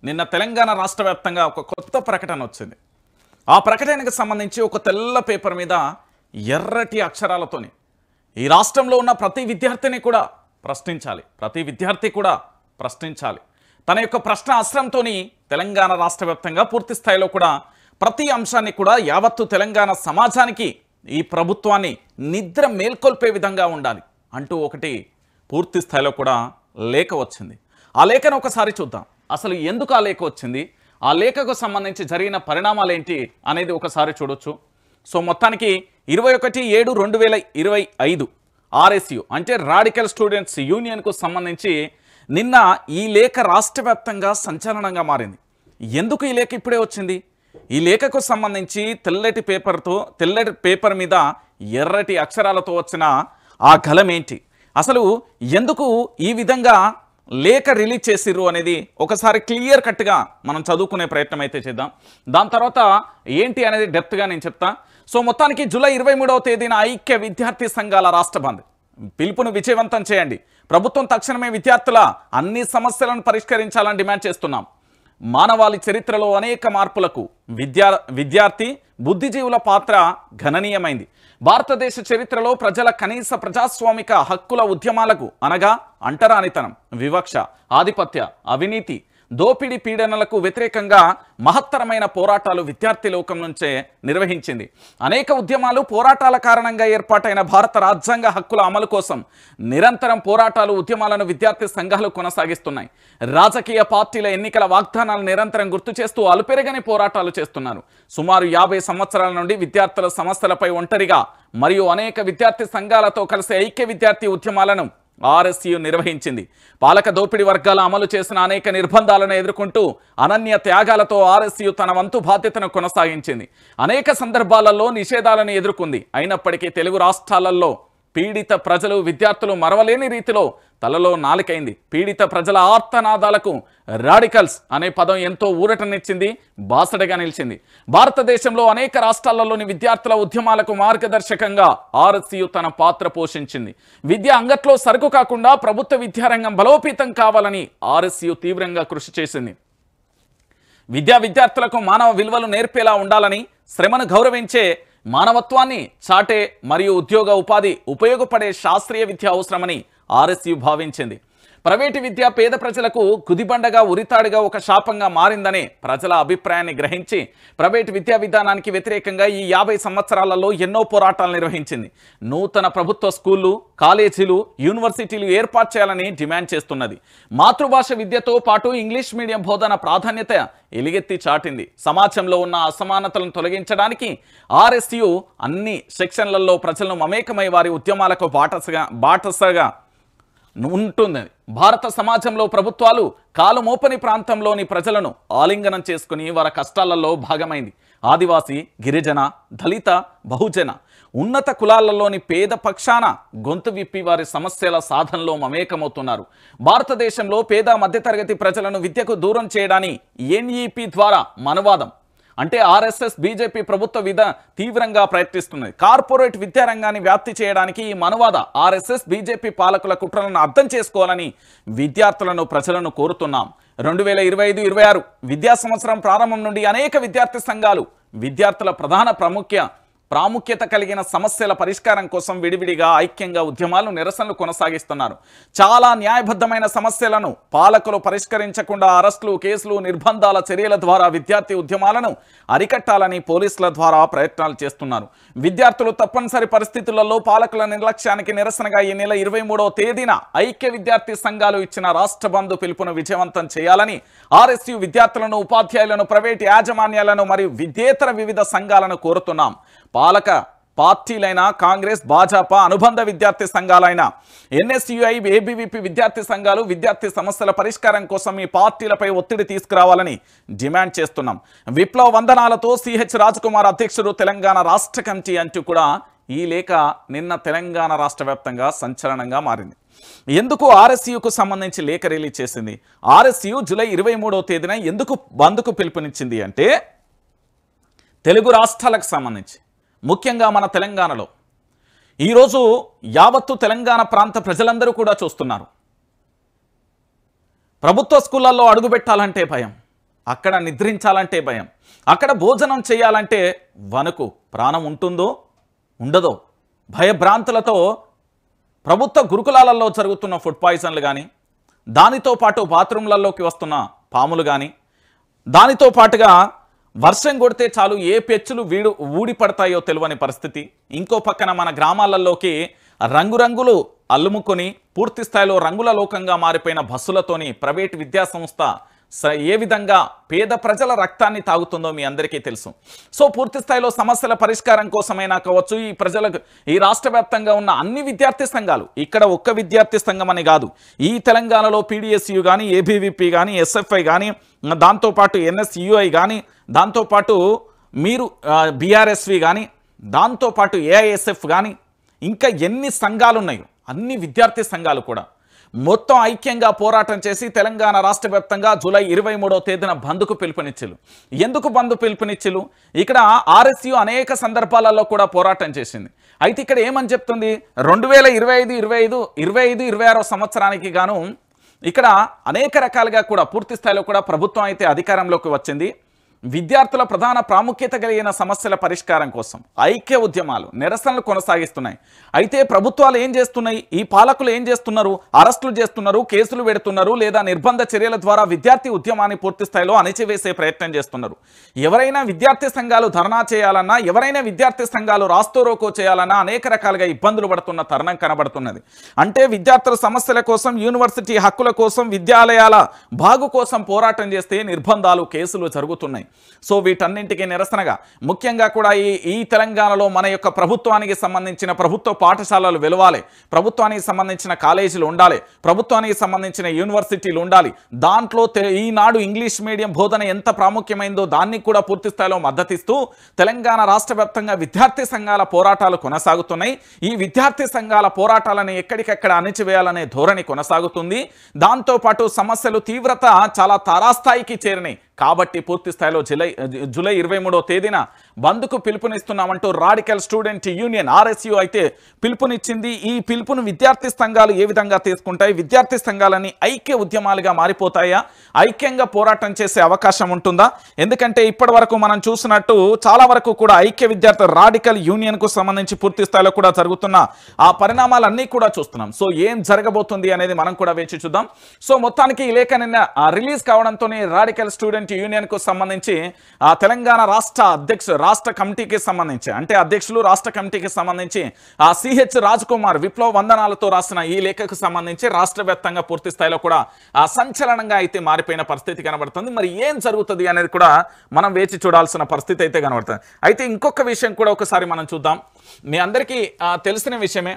నిన్న తెలంగాణ రాష్ట్ర వ్యాప్తంగా ఒక కొత్త ప్రకటన వచ్చింది. ఆ ప్రకటనకు సంబంధించి ఒక తెల్ల పేపర్ మీద ఎర్రటి అక్షరాలతోని ఈ రాష్ట్రంలో ఉన్న ప్రతి విద్యార్థిని కూడా ప్రశ్నించాలి, ప్రతి విద్యార్థి కూడా ప్రశ్నించాలి. తన యొక్క ప్రశ్న అస్త్రంతోని తెలంగాణ రాష్ట్ర వ్యాప్తంగా పూర్తి స్థాయిలో కూడా ప్రతి అంశాన్ని కూడా యావత్తు తెలంగాణ సమాజానికి ఈ ప్రభుత్వాన్ని నిద్ర మేల్కొల్పే విధంగా ఉండాలి అంటూ ఒకటి పూర్తి స్థాయిలో కూడా లేఖ వచ్చింది. ఆ లేఖను ఒకసారి చూద్దాం. అసలు ఎందుకు ఆ లేఖ వచ్చింది, ఆ లేఖకు సంబంధించి జరిగిన పరిణామాలు ఏంటి అనేది ఒకసారి చూడొచ్చు. సో మొత్తానికి 21/7/2025 ఆర్ఎస్యు అంటే రాడికల్ స్టూడెంట్స్ యూనియన్కు సంబంధించి నిన్న ఈ లేఖ రాష్ట్ర వ్యాప్తంగా సంచలనంగా మారింది. ఎందుకు ఈ లేఖ ఇప్పుడే వచ్చింది? ఈ లేఖకు సంబంధించి తెల్లటి పేపర్ మీద ఎర్రటి అక్షరాలతో వచ్చిన ఆ గలం ఏంటి, అసలు ఎందుకు ఈ విధంగా లేఖ రిలీజ్ చేసిర్రు అనేది ఒకసారి క్లియర్ కట్గా మనం చదువుకునే ప్రయత్నం అయితే చేద్దాం. దాని తర్వాత ఏంటి అనేది డెప్త్గా నేను చెప్తా. సో మొత్తానికి జూలై 23వ తేదీన ఐక్య విద్యార్థి సంఘాల రాష్ట్ర బంద్ పిలుపును విజయవంతం చేయండి. ప్రభుత్వం తక్షణమే విద్యార్థుల అన్ని సమస్యలను పరిష్కరించాలని డిమాండ్ చేస్తున్నాం. మానవాళి చరిత్రలో అనేక మార్పులకు విద్యార్థి బుద్ధిజీవుల పాత్ర గణనీయమైంది. భారతదేశ చరిత్రలో ప్రజల కనీస ప్రజాస్వామిక హక్కుల ఉద్యమాలకు అనగా అంటరానితనం, వివక్ష, ఆధిపత్య, అవినీతి, దోపిడీ పీడనలకు వ్యతిరేకంగా మహత్తరమైన పోరాటాలు విద్యార్థి లోకం నుంచే నిర్వహించింది. అనేక ఉద్యమాలు పోరాటాల కారణంగా ఏర్పాటైన భారత రాజ్యాంగ హక్కుల అమలు కోసం నిరంతరం పోరాటాలు ఉద్యమాలను విద్యార్థి సంఘాలు కొనసాగిస్తున్నాయి. రాజకీయ పార్టీల ఎన్నికల వాగ్దానాలు నిరంతరం గుర్తు చేస్తూ అలుపెరగని పోరాటాలు చేస్తున్నారు. సుమారు 50 సంవత్సరాల నుండి విద్యార్థుల సమస్యలపై ఒంటరిగా మరియు అనేక విద్యార్థి సంఘాలతో కలిసి ఐక్య విద్యార్థి ఉద్యమాలను ఆర్ఎస్యు నిర్వహించింది. పాలక దోపిడీ వర్గాల అమలు చేసిన అనేక నిర్బంధాలను ఎదుర్కొంటూ అనన్య త్యాగాలతో ఆర్ఎస్యు తన వంతు బాధ్యతను కొనసాగించింది. అనేక సందర్భాలలో నిషేధాలను ఎదుర్కొంది. అయినప్పటికీ తెలుగు రాష్ట్రాలలో పీడిత ప్రజలు విద్యార్థులు మరవలేని రీతిలో తలలో నాలుకైంది. పీడిత ప్రజల ఆర్తనాదాలకు రాడికల్స్ అనే పదం ఎంతో ఊరటనిచ్చింది, బాసటగా నిలిచింది. భారతదేశంలో అనేక రాష్ట్రాలలోని విద్యార్థుల ఉద్యమాలకు మార్గదర్శకంగా ఆర్ఎస్యు తన పాత్ర పోషించింది. విద్య అంగట్లో సరుకు కాకుండా ప్రభుత్వ విద్యారంగం బలోపేతం కావాలని ఆర్ఎస్యు తీవ్రంగా కృషి చేసింది. విద్యార్థులకు మానవ విలువలు నేర్పేలా ఉండాలని, శ్రమను గౌరవించే మానవత్వాన్ని చాటే మరియు ఉద్యోగ ఉపాధి ఉపయోగపడే శాస్త్రీయ విద్య అవసరమని ఆర్ఎస్యు భావించింది. ప్రైవేటు విద్య పేద ప్రజలకు గుదిబండగా ఉరితాడుగా ఒక శాపంగా మారిందనే ప్రజల అభిప్రాయాన్ని గ్రహించి ప్రైవేటు విద్యా విధానానికి వ్యతిరేకంగా ఈ 50 సంవత్సరాలలో ఎన్నో పోరాటాలు నిర్వహించింది. నూతన ప్రభుత్వ స్కూళ్లు, కాలేజీలు, యూనివర్సిటీలు ఏర్పాటు చేయాలని డిమాండ్ చేస్తున్నది. మాతృభాష విద్యతో పాటు ఇంగ్లీష్ మీడియం బోధన ప్రాధాన్యత ఎలుగెత్తి చాటింది. సమాజంలో ఉన్న అసమానతలను తొలగించడానికి ఆర్ఎస్యు అన్ని సెక్షన్లలో ప్రజలను మమేకమై వారి ఉద్యమాలకు బాటసగా ఉంటుంది. భారత సమాజంలో ప్రభుత్వాలు కాలు మోపని ప్రాంతంలోని ప్రజలను ఆలింగనం చేసుకుని వారి కష్టాలలో భాగమైంది. ఆదివాసీ, గిరిజన, దళిత, బహుజన, ఉన్నత కులాలలోని పేద పక్షాన గొంతు విప్పి వారి సమస్యల సాధనలో మమేకమవుతున్నారు. భారతదేశంలో పేద మధ్యతరగతి ప్రజలను విద్యకు దూరం చేయడాన్ని ఎన్ఈపీ ద్వారా మనవాదం అంటే ఆర్ఎస్ఎస్ బీజేపీ ప్రభుత్వ తీవ్రంగా ప్రయత్నిస్తున్నది. కార్పొరేట్ విద్యారంగాన్ని వ్యాప్తి చేయడానికి ఈ మనువాద ఆర్ఎస్ఎస్ బీజేపీ పాలకుల కుట్రలను అర్థం చేసుకోవాలని విద్యార్థులను ప్రజలను కోరుతున్నాం. 2025-26 విద్యా సంవత్సరం ప్రారంభం నుండి అనేక విద్యార్థి సంఘాలు విద్యార్థుల ప్రాముఖ్యత కలిగిన సమస్యల పరిష్కారం కోసం విడివిడిగా ఐక్యంగా ఉద్యమాలు నిరసనలు కొనసాగిస్తున్నారు. చాలా న్యాయబద్ధమైన సమస్యలను పాలకులు పరిష్కరించకుండా అరెస్టులు, కేసులు, నిర్బంధాల చర్యల ద్వారా విద్యార్థి ఉద్యమాలను అరికట్టాలని పోలీసుల ద్వారా ప్రయత్నాలు చేస్తున్నారు. విద్యార్థులు తప్పనిసరి పరిస్థితులలో పాలకుల నిర్లక్ష్యానికి నిరసనగా ఈ నెల 23వ తేదీన ఐక్య విద్యార్థి సంఘాలు ఇచ్చిన రాష్ట్ర బంద్ పిలుపును విజయవంతం చేయాలని ఆర్ఎస్యు విద్యార్థులను, ఉపాధ్యాయులను, ప్రైవేటు యాజమాన్యాలను మరియు విద్యేతర వివిధ సంఘాలను కోరుతున్నాం. పాలక పార్టీలైన కాంగ్రెస్, భాజపా, అనుబంధ విద్యార్థి సంఘాలైన ఎన్ఎస్యుఐ, ఏబీవీపీ విద్యార్థి సంఘాలు విద్యార్థి సమస్యల పరిష్కారం కోసం ఈ పార్టీలపై ఒత్తిడి తీసుకురావాలని డిమాండ్ చేస్తున్నాం. విప్లవ వందనాలతో సిహెచ్ రాజ్కుమార్ అధ్యక్షుడు తెలంగాణ రాష్ట్ర కమిటీ అంటూ కూడా ఈ లేఖ నిన్న తెలంగాణ రాష్ట్ర వ్యాప్తంగా సంచలనంగా మారింది. ఎందుకు ఆర్ఎస్యుకు సంబంధించి లేఖ రిలీజ్ చేసింది? ఆర్ఎస్యు జూలై 23వ తేదీన ఎందుకు బంద్కు పిలుపునిచ్చింది అంటే తెలుగు రాష్ట్రాలకు సంబంధించి ముఖ్యంగా మన తెలంగాణలో ఈరోజు యావత్తు తెలంగాణ ప్రాంత ప్రజలందరూ కూడా చూస్తున్నారు. ప్రభుత్వ స్కూళ్ళల్లో అడుగుపెట్టాలంటే భయం, అక్కడ నిద్రించాలంటే భయం, అక్కడ భోజనం చేయాలంటే వణుకు. ప్రాణం ఉంటుందో ఉండదో భయభ్రాంతులతో ప్రభుత్వ గురుకులాలలో జరుగుతున్న ఫుడ్ పాయిజన్లు కానీ, దానితో పాటు బాత్రూంలలోకి వస్తున్న పాములు కానీ, దానితో పాటుగా వర్షం కొడితే చాలు ఏ పెచ్చులు ఊడి పడతాయో తెలియని పరిస్థితి. ఇంకో పక్కన మన గ్రామాలలోకి రంగురంగులు అల్లుముకొని పూర్తి స్థాయిలో రంగుల లోకంగా మారిపోయిన బస్సులతోని ప్రైవేట్ విద్యాసంస్థ ఏ విధంగా పేద ప్రజల రక్తాన్ని తాగుతుందో మీ అందరికీ తెలుసు. సో పూర్తి స్థాయిలో సమస్యల పరిష్కారం కోసమైనా కావచ్చు, ఈ ప్రజలకు ఈ రాష్ట్ర వ్యాప్తంగా ఉన్న అన్ని విద్యార్థి సంఘాలు, ఇక్కడ ఒక్క విద్యార్థి సంఘం అని కాదు, ఈ తెలంగాణలో పీడిఎస్యు కానీ, ఏబీవీపీ కానీ, ఎస్ఎఫ్ఐ కానీ, దాంతోపాటు ఎన్ఎస్యుఐ కానీ, దాంతోపాటు మీరు బీఆర్ఎస్వి కానీ, దాంతోపాటు ఏఐఎస్ఎఫ్ కానీ, ఇంకా ఎన్ని సంఘాలు ఉన్నాయో అన్ని విద్యార్థి సంఘాలు కూడా మొత్తం ఐక్యంగా పోరాటం చేసి తెలంగాణ రాష్ట్ర వ్యాప్తంగా జూలై 23వ తేదీన బంద్కు పిలుపునిచ్చిలు. ఎందుకు బంద్ పిలుపునిచ్చిలు? ఇక్కడ ఆర్ఎస్యు అనేక సందర్భాలలో కూడా పోరాటం చేసింది. అయితే ఇక్కడ ఏమని చెప్తుంది, 2025-26 సంవత్సరానికి గాను ఇక్కడ అనేక రకాలుగా కూడా పూర్తి స్థాయిలో కూడా ప్రభుత్వం అయితే అధికారంలోకి వచ్చింది. విద్యార్థుల ప్రధాన ప్రాముఖ్యత కలిగిన సమస్యల పరిష్కారం కోసం ఐక్య ఉద్యమాలు, నిరసనలు కొనసాగిస్తున్నాయి. అయితే ప్రభుత్వాలు ఏం చేస్తున్నాయి, ఈ పాలకులు ఏం చేస్తున్నారు, అరెస్టులు చేస్తున్నారు, కేసులు పెడుతున్నారు, లేదా నిర్బంధ చర్యల ద్వారా విద్యార్థి ఉద్యమాన్ని పూర్తి స్థాయిలో అణిచివేసే ప్రయత్నం చేస్తున్నారు. ఎవరైనా విద్యార్థి సంఘాలు ధర్నా చేయాలన్నా, ఎవరైనా విద్యార్థి సంఘాలు రాస్తోరోకో చేయాలన్నా అనేక రకాలుగా ఇబ్బందులు పడుతున్న తరుణం కనబడుతున్నది. అంటే విద్యార్థుల సమస్యల కోసం, యూనివర్సిటీ హక్కుల కోసం, విద్యాలయాల బాగు కోసం పోరాటం చేస్తే నిర్బంధాలు, కేసులు జరుగుతున్నాయి. సో వీటన్నింటికి నిరసనగా ముఖ్యంగా కూడా ఈ తెలంగాణలో మన యొక్క ప్రభుత్వానికి సంబంధించిన ప్రభుత్వ పాఠశాలలు వెలవాలి, ప్రభుత్వానికి సంబంధించిన కాలేజీలు ఉండాలి, ప్రభుత్వానికి సంబంధించిన యూనివర్సిటీలు ఉండాలి. దాంట్లో ఈనాడు ఇంగ్లీష్ మీడియం బోధన ఎంత ప్రాముఖ్యమైందో దాన్ని కూడా పూర్తి స్థాయిలో మద్దతిస్తూ తెలంగాణ రాష్ట్ర వ్యాప్తంగా విద్యార్థి సంఘాల పోరాటాలు కొనసాగుతున్నాయి. ఈ విద్యార్థి సంఘాల పోరాటాలను ఎక్కడికెక్కడ అణిచివేయాలనే ధోరణి కొనసాగుతుంది. దాంతోపాటు సమస్యలు తీవ్రత చాలా తారాస్థాయికి చేరినాయి. కాబట్టి పూర్తి స్థాయిలో జూలై 23వ తేదీన బంద్కు పిలుపునిస్తున్నామంటూ రాడికల్ స్టూడెంట్ యూనియన్ ఆర్ఎస్యు అయితే పిలుపునిచ్చింది. ఈ పిలుపును విద్యార్థి సంఘాలు ఏ విధంగా తీసుకుంటాయి, విద్యార్థి సంఘాలని ఐక్య ఉద్యమాలుగా మారిపోతాయా, ఐక్యంగా పోరాటం చేసే అవకాశం ఉంటుందా? ఎందుకంటే ఇప్పటి వరకు మనం చూసినట్టు చాలా వరకు కూడా ఐక్య విద్యార్థి రాడికల్ యూనియన్కు సంబంధించి పూర్తి స్థాయిలో కూడా జరుగుతున్న ఆ పరిణామాలన్నీ కూడా చూస్తున్నాం. సో ఏం జరగబోతుంది అనేది మనం కూడా వేచి చూద్దాం. సో మొత్తానికి ఈ లేఖ నిన్న రిలీజ్ కావడంతోనే రాడికల్ స్టూడెంట్ యూనియన్ కు సంబంధించి ఆ తెలంగాణ రాష్ట్ర కమిటీకి సంబంధించి, అంటే అధ్యక్షులు రాష్ట్ర కమిటీకి సంబంధించి ఆ సిహెచ్ రాజ్ కుమార్ విప్లవ వందనాలతో రాసిన ఈ లేఖకు సంబంధించి రాష్ట్ర వ్యాప్తంగా పూర్తి స్థాయిలో కూడా ఆ సంచలనంగా అయితే మారిపోయిన పరిస్థితి కనబడుతుంది. మరి ఏం జరుగుతుంది అనేది కూడా మనం వేచి చూడాల్సిన పరిస్థితి అయితే కనబడుతుంది. అయితే ఇంకొక విషయం కూడా ఒకసారి మనం చూద్దాం. మీ అందరికీ తెలిసిన విషయమే,